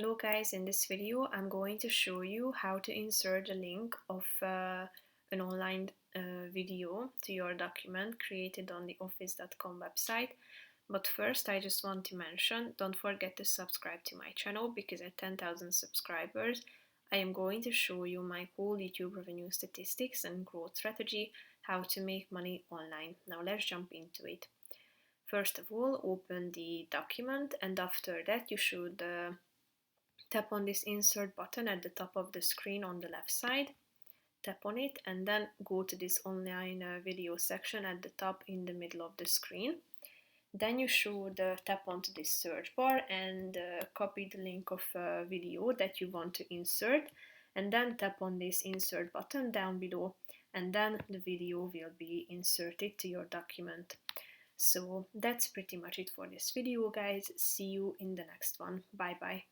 Hello guys, in this video I'm going to show you how to insert a link of an online video to your document created on the office.com website. But first I just want to mention, don't forget to subscribe to my channel because at 10,000 subscribers I am going to show you my whole YouTube revenue statistics and growth strategy, how to make money online. Now let's jump into it. First of all, open the document and after that you should tap on this insert button at the top of the screen on the left side, tap on it and then go to this online video section at the top in the middle of the screen. Then you should tap onto this search bar and copy the link of a video that you want to insert and then tap on this insert button down below and then the video will be inserted to your document. So that's pretty much it for this video guys. See you in the next one. Bye bye.